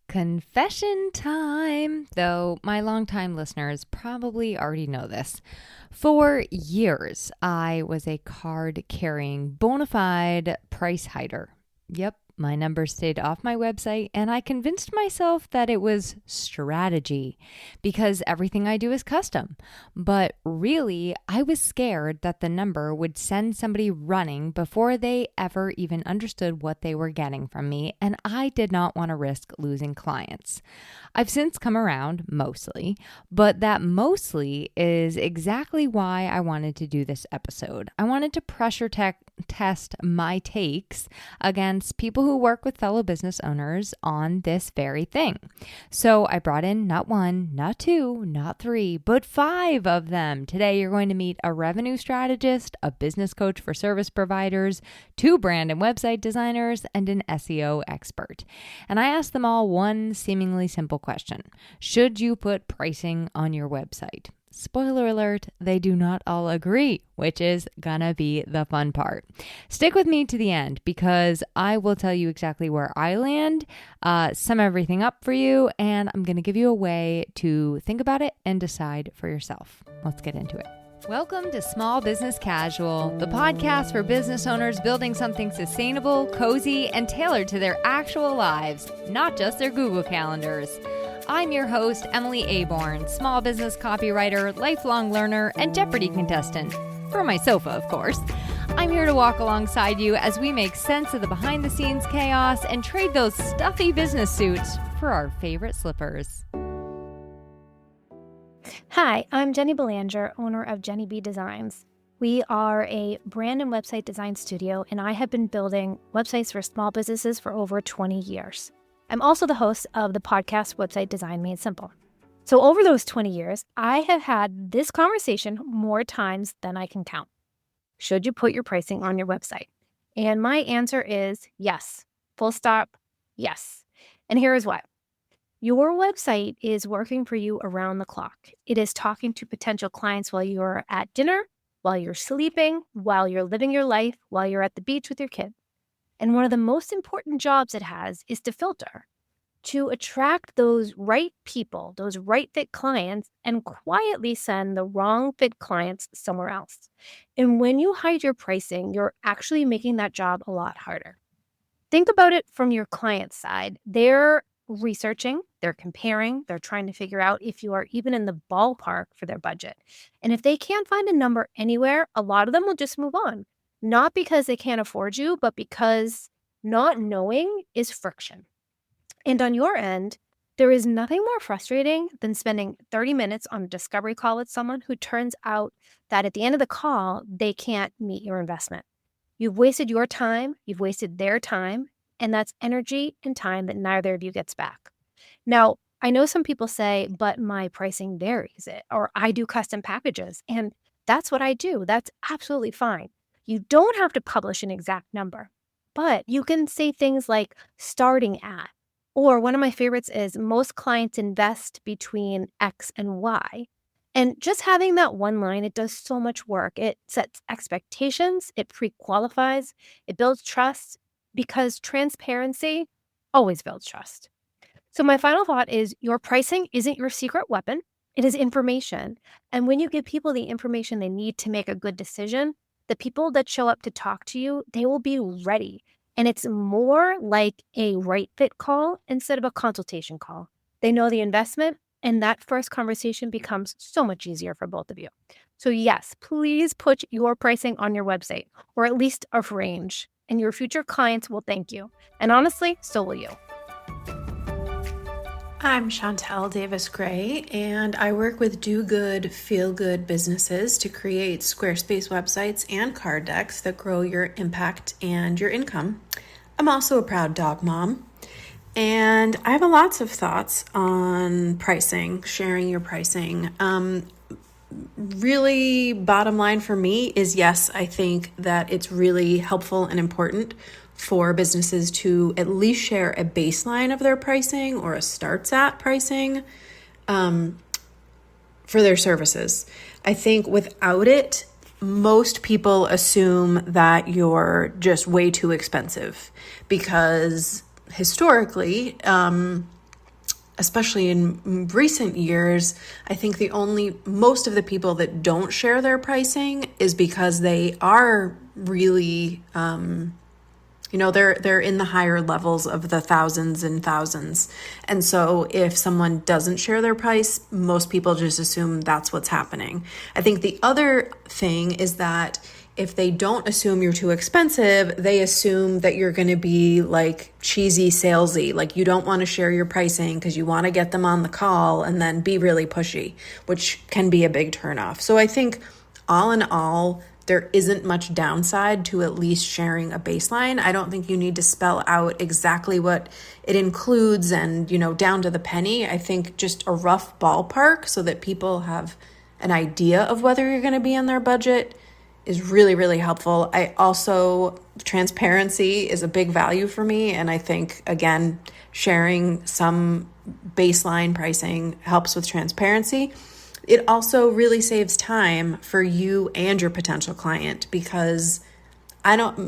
Confession time, though my longtime listeners probably already know this. For years, I was a card-carrying, bona fide price hider. Yep, my numbers stayed off my website, and I convinced myself that it was strategy because everything I do is custom. But really, I was scared that the number would send somebody running before they ever even understood what they were getting from me, and I did not want to risk losing clients. I've since come around, mostly, but that mostly is exactly why I wanted to do this episode. I wanted to pressure test my takes against people who work with fellow business owners on this very thing. So I brought in not one, not two, not three, but 5 of them. Today, you're going to meet a revenue strategist, a business coach for service providers, 2 brand and website designers, and an SEO expert. And I asked them all one seemingly simple question. Should you put pricing on your website? Spoiler alert, they do not all agree, which is gonna be the fun part. Stick with me to the end because I will tell you exactly where I land, sum everything up for you, and I'm gonna give you a way to think about it and decide for yourself. Let's get into it. Welcome to Small Business Casual, the podcast for business owners building something sustainable, cozy, and tailored to their actual lives, not just their Google calendars. I'm your host, Emily Aborn, small business copywriter, lifelong learner, and Jeopardy contestant. From my sofa, of course. I'm here to walk alongside you as we make sense of the behind-the-scenes chaos and trade those stuffy business suits for our favorite slippers. Hi, I'm Jenny Belanger, owner of Jenny B Designs. We are a brand and website design studio, and I have been building websites for small businesses for over 20 years. I'm also the host of the podcast Website Design Made Simple. So over those 20 years, I have had this conversation more times than I can count. Should you put your pricing on your website? And my answer is yes. Full stop, yes. And here is why. Your website is working for you around the clock. It is talking to potential clients while you're at dinner, while you're sleeping, while you're living your life, while you're at the beach with your kids. And one of the most important jobs it has is to filter, to attract those right people, those right fit clients, and quietly send the wrong fit clients somewhere else. And when you hide your pricing, you're actually making that job a lot harder. Think about it from your client's side. They're researching, they're comparing, they're trying to figure out if you are even in the ballpark for their budget. And if they can't find a number anywhere, a lot of them will just move on. Not because they can't afford you, but because not knowing is friction. And on your end, there is nothing more frustrating than spending 30 minutes on a discovery call with someone who turns out that at the end of the call, they can't meet your investment. You've wasted your time, you've wasted their time, and that's energy and time that neither of you gets back. Now, I know some people say, but my pricing varies, or I do custom packages, and that's what I do. That's absolutely fine. You don't have to publish an exact number, but you can say things like starting at, or one of my favorites is most clients invest between X and Y. And just having that one line, it does so much work. It sets expectations, it pre-qualifies, it builds trust because transparency always builds trust. So my final thought is your pricing isn't your secret weapon. It is information. And when you give people the information they need to make a good decision, the people that show up to talk to you, they will be ready. And it's more like a right fit call instead of a consultation call. They know the investment, and that first conversation becomes so much easier for both of you. So yes, please put your pricing on your website, or at least a range, and your future clients will thank you. And honestly, so will you. I'm Chantel Davis-Gray, and I work with do-good, feel-good businesses to create Squarespace websites and card decks that grow your impact and your income. I'm also a proud dog mom, and I have lots of thoughts on pricing, sharing your pricing. Really, bottom line for me is yes, I think that it's really helpful and important for businesses to at least share a baseline of their pricing or a starts at pricing for their services. I think without it, most people assume that you're just way too expensive because historically, especially in recent years, I think most of the people that don't share their pricing is because they are really, they're in the higher levels of the thousands and thousands. And so if someone doesn't share their price, most people just assume that's what's happening. I think the other thing is that if they don't assume you're too expensive, they assume that you're going to be like cheesy salesy. Like you don't want to share your pricing because you want to get them on the call and then be really pushy, which can be a big turnoff. So I think all in all, there isn't much downside to at least sharing a baseline. I don't think you need to spell out exactly what it includes and, down to the penny. I think just a rough ballpark so that people have an idea of whether you're going to be in their budget is really, really helpful. Transparency is a big value for me. And I think, again, sharing some baseline pricing helps with transparency. It also really saves time for you and your potential client because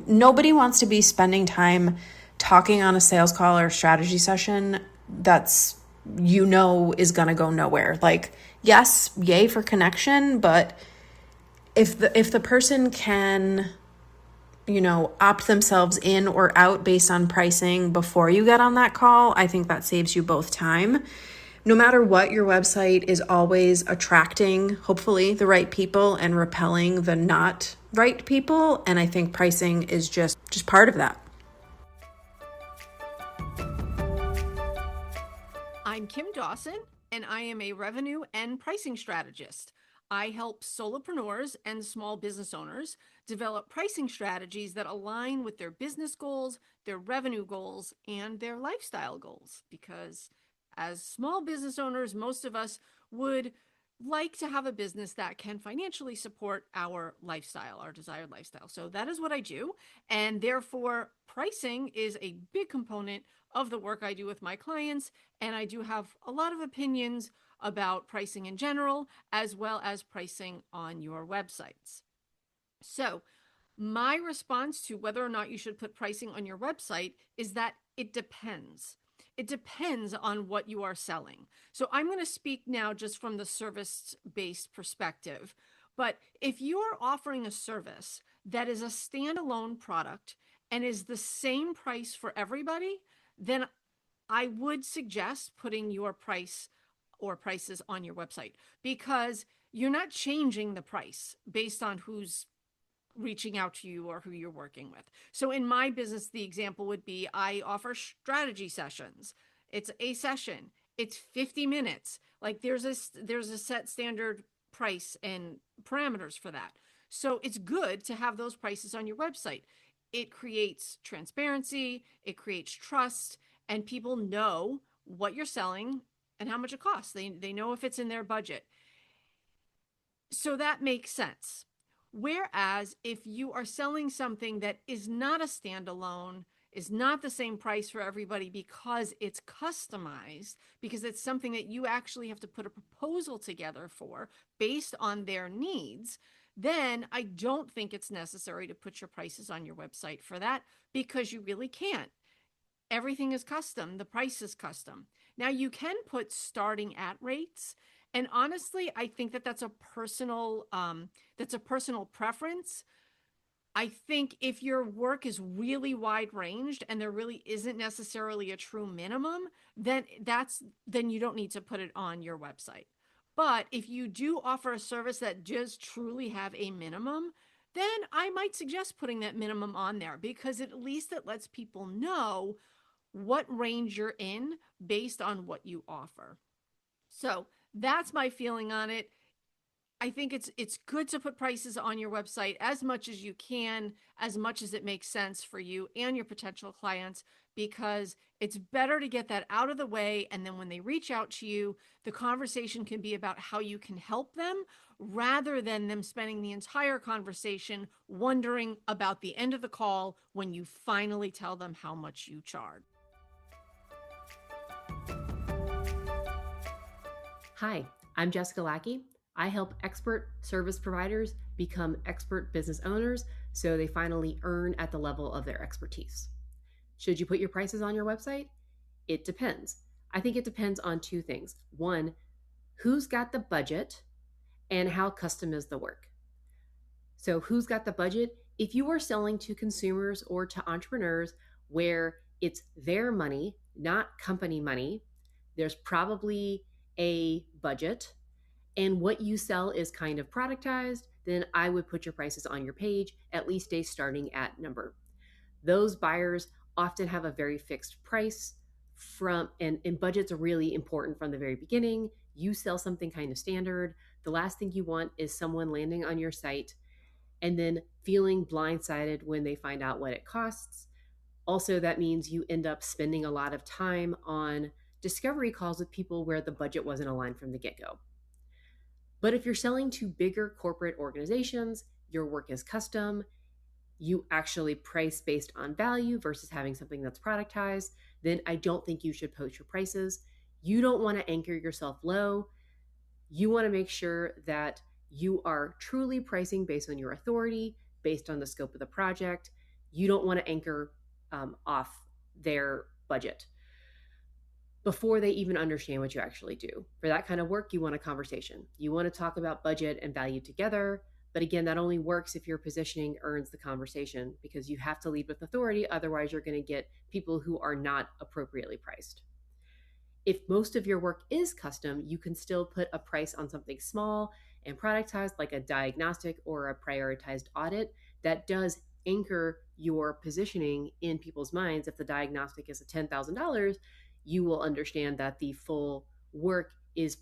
nobody wants to be spending time talking on a sales call or strategy session that's, is going to go nowhere. Like, yes, yay for connection, but if the person can, opt themselves in or out based on pricing before you get on that call, I think that saves you both time. No matter what, your website is always attracting, hopefully, the right people and repelling the not right people. And I think pricing is just part of that. I'm Kim Dawson, and I am a revenue and pricing strategist. I help solopreneurs and small business owners develop pricing strategies that align with their business goals, their revenue goals, and their lifestyle goals. Because as small business owners, most of us would like to have a business that can financially support our lifestyle, our desired lifestyle. So that is what I do. And therefore, pricing is a big component of the work I do with my clients. And I do have a lot of opinions about pricing in general, as well as pricing on your websites. So my response to whether or not you should put pricing on your website is that it depends. It depends on what you are selling. So I'm going to speak now just from the service-based perspective. But if you are offering a service that is a standalone product and is the same price for everybody, then I would suggest putting your price or prices on your website because you're not changing the price based on who's reaching out to you or who you're working with. So in my business, the example would be I offer strategy sessions. It's a session. It's 50 minutes. Like there's a set standard price and parameters for that. So it's good to have those prices on your website. It creates transparency, it creates trust, and people know what you're selling and how much it costs. They know if it's in their budget. So that makes sense. Whereas if you are selling something that is not a standalone, is not the same price for everybody because it's customized, because it's something that you actually have to put a proposal together for based on their needs, then I don't think it's necessary to put your prices on your website for that because you really can't. Everything is custom. The price is custom. Now you can put starting at rates. And honestly, I think that that's a personal preference. I think if your work is really wide ranged and there really isn't necessarily a true minimum, then you don't need to put it on your website. But if you do offer a service that does truly have a minimum, then I might suggest putting that minimum on there because at least it lets people know what range you're in based on what you offer. So that's my feeling on it. I think it's good to put prices on your website as much as you can, as much as it makes sense for you and your potential clients, because it's better to get that out of the way. And then when they reach out to you, the conversation can be about how you can help them rather than them spending the entire conversation wondering about the end of the call when you finally tell them how much you charge. Hi, I'm Jessica Lackey. I help expert service providers become expert business owners so they finally earn at the level of their expertise. Should you put your prices on your website? It depends. I think it depends on two things. One, who's got the budget and how custom is the work. So who's got the budget? If you are selling to consumers or to entrepreneurs where it's their money, not company money, there's probably a budget, and what you sell is kind of productized, then I would put your prices on your page, at least a starting at number. Those buyers often have a very fixed price and budgets are really important from the very beginning. You sell something kind of standard. The last thing you want is someone landing on your site and then feeling blindsided when they find out what it costs. Also, that means you end up spending a lot of time on discovery calls with people where the budget wasn't aligned from the get-go. But if you're selling to bigger corporate organizations, your work is custom, you actually price based on value versus having something that's productized, then I don't think you should post your prices. You don't want to anchor yourself low. You want to make sure that you are truly pricing based on your authority, based on the scope of the project. You don't want to anchor off their budget before they even understand what you actually do. For that kind of work, you want a conversation. You want to talk about budget and value together. But again, that only works if your positioning earns the conversation, because you have to lead with authority. Otherwise, you're going to get people who are not appropriately priced. If most of your work is custom, you can still put a price on something small and productized, like a diagnostic or a prioritized audit, that does anchor your positioning in people's minds. If the diagnostic is $10,000, you will understand that the full work is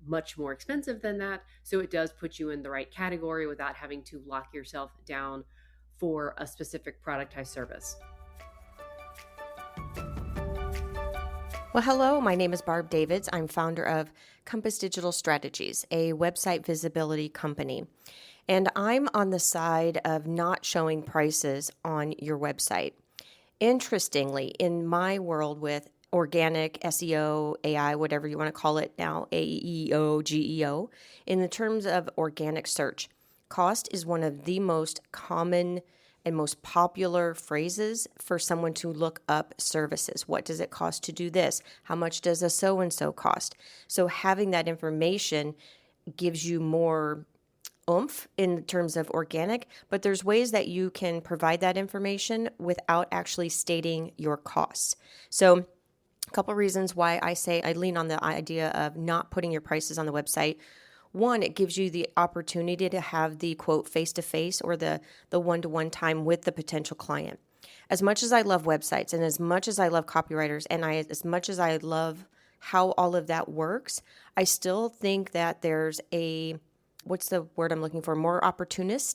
much more expensive than that. So it does put you in the right category without having to lock yourself down for a specific productized service. Well, hello, my name is Barb Davids. I'm founder of Compass Digital Strategies, a website visibility company. And I'm on the side of not showing prices on your website. Interestingly, in my world with organic, SEO, AI, whatever you want to call it now, AEO, GEO, in the terms of organic search, cost is one of the most common and most popular phrases for someone to look up services. What does it cost to do this? How much does a so-and-so cost? So having that information gives you more oomph in terms of organic, but there's ways that you can provide that information without actually stating your costs. So a couple reasons why I say I lean on the idea of not putting your prices on the website. One, it gives you the opportunity to have the quote face-to-face or the one-to-one time with the potential client. As much as I love websites and as much as I love copywriters and as much as I love how all of that works, I still think that there's what's the word I'm looking for? More opportunity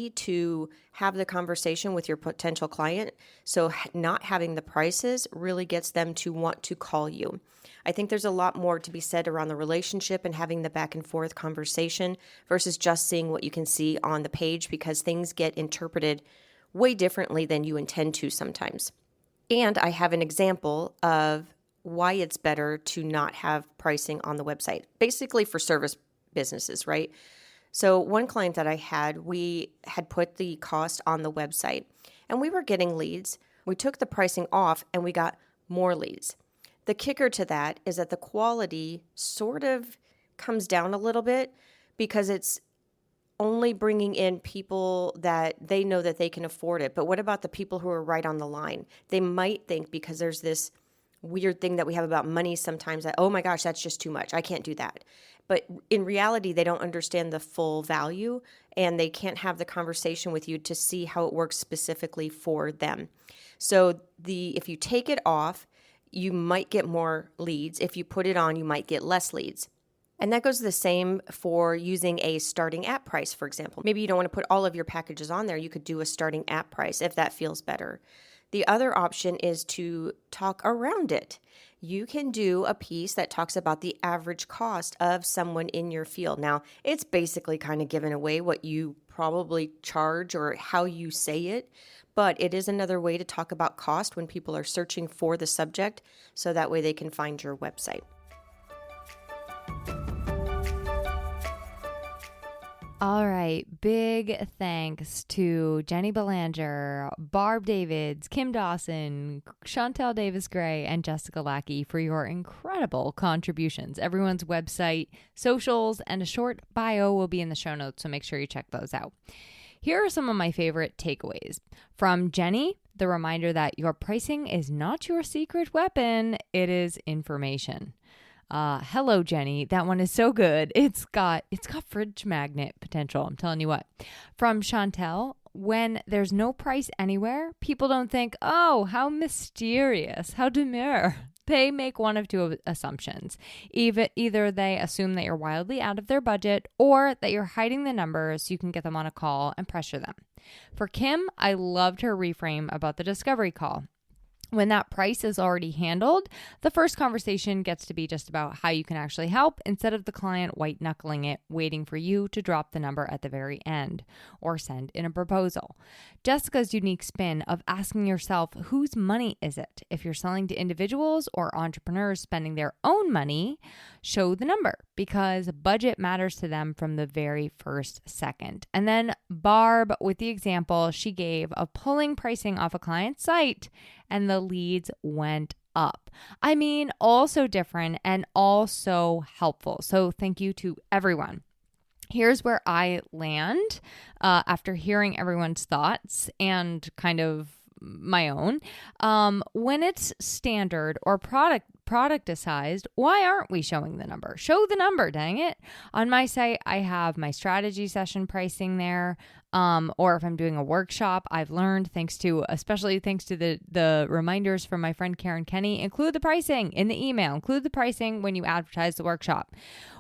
to have the conversation with your potential client. So not having the prices really gets them to want to call you. I think there's a lot more to be said around the relationship and having the back and forth conversation versus just seeing what you can see on the page, because things get interpreted way differently than you intend to sometimes. And I have an example of why it's better to not have pricing on the website, basically for service businesses, right? So one client that I had, we had put the cost on the website and we were getting leads. We took the pricing off and we got more leads. The kicker to that is that the quality sort of comes down a little bit because it's only bringing in people that they know that they can afford it. But what about the people who are right on the line? They might think, because there's this weird thing that we have about money sometimes, that, oh my gosh, that's just too much. I can't do that. But in reality, they don't understand the full value and they can't have the conversation with you to see how it works specifically for them. So if you take it off, you might get more leads. If you put it on, you might get less leads. And that goes the same for using a starting app price, for example. Maybe you don't want to put all of your packages on there. You could do a starting app price if that feels better. The other option is to talk around it. You can do a piece that talks about the average cost of someone in your field. Now, it's basically kind of giving away what you probably charge or how you say it, but it is another way to talk about cost when people are searching for the subject, so that way they can find your website. All right. Big thanks to Jenny Belanger, Barb Davids, Kim Dawson, Chantel Davis-Gray, and Jessica Lackey for your incredible contributions. Everyone's website, socials, and a short bio will be in the show notes, so make sure you check those out. Here are some of my favorite takeaways. From Jenny, the reminder that your pricing is not your secret weapon, it is information. Hello, Jenny. That one is so good. It's got fridge magnet potential. I'm telling you what. From Chantel, when there's no price anywhere, people don't think, oh, how mysterious, how demure. They make one of two assumptions. Either they assume that you're wildly out of their budget or that you're hiding the numbers so you can get them on a call and pressure them. For Kim, I loved her reframe about the discovery call. When that price is already handled, the first conversation gets to be just about how you can actually help instead of the client white-knuckling it, waiting for you to drop the number at the very end or send in a proposal. Jessica's unique spin of asking yourself, whose money is it? If you're selling to individuals or entrepreneurs spending their own money, show the number because budget matters to them from the very first second. And then Barb with the example she gave of pulling pricing off a client's site and the leads went up. I mean, also different and also helpful. So thank you to everyone. Here's where I land after hearing everyone's thoughts and kind of my own. When it's standard or productized, why aren't we showing the number? Show the number, dang it. On my site, I have my strategy session pricing there. Or if I'm doing a workshop, I've learned especially thanks to the reminders from my friend Karen Kenny, include the pricing in the email, include the pricing when you advertise the workshop.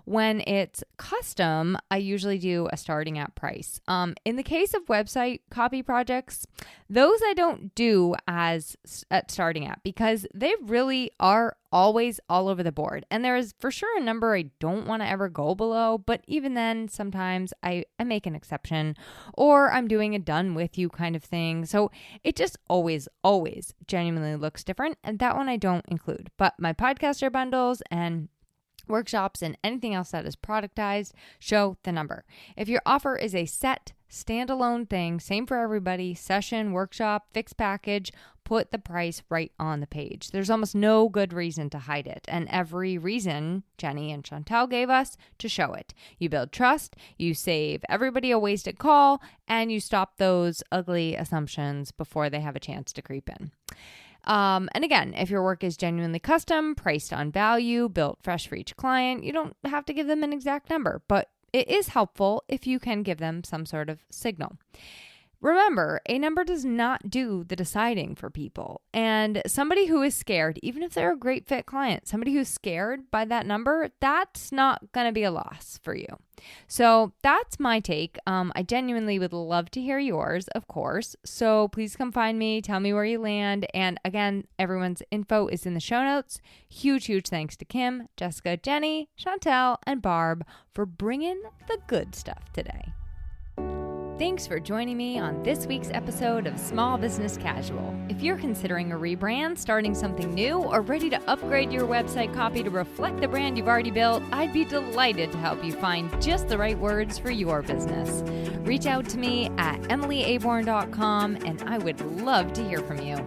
When it's custom, I usually do a starting at price. In the case of website copy projects, those I don't do as at starting at because they really are always all over the board. And there is for sure a number I don't want to ever go below, but even then sometimes I make an exception or I'm doing a done with you kind of thing. So it just always genuinely looks different. And that one I don't include, but my podcaster bundles and workshops and anything else that is productized, show the number. If your offer is a set standalone thing, same for everybody, session, workshop, fixed package, put the price right on the page. There's almost no good reason to hide it. And every reason Jenny and Chantel gave us to show it. You build trust, you save everybody a wasted call, and you stop those ugly assumptions before they have a chance to creep in. And again, if your work is genuinely custom, priced on value, built fresh for each client, you don't have to give them an exact number, but it is helpful if you can give them some sort of signal. Remember, a number does not do the deciding for people. And somebody who is scared, even if they're a great fit client, somebody who's scared by that number, that's not going to be a loss for you. So that's my take. I genuinely would love to hear yours, of course. So please come find me. Tell me where you land. And again, everyone's info is in the show notes. Huge thanks to Kim, Jessica, Jenny, Chantel, and Barb for bringing the good stuff today. Thanks for joining me on this week's episode of Small Business Casual. If you're considering a rebrand, starting something new, or ready to upgrade your website copy to reflect the brand you've already built, I'd be delighted to help you find just the right words for your business. Reach out to me at emilyaborn.com and I would love to hear from you.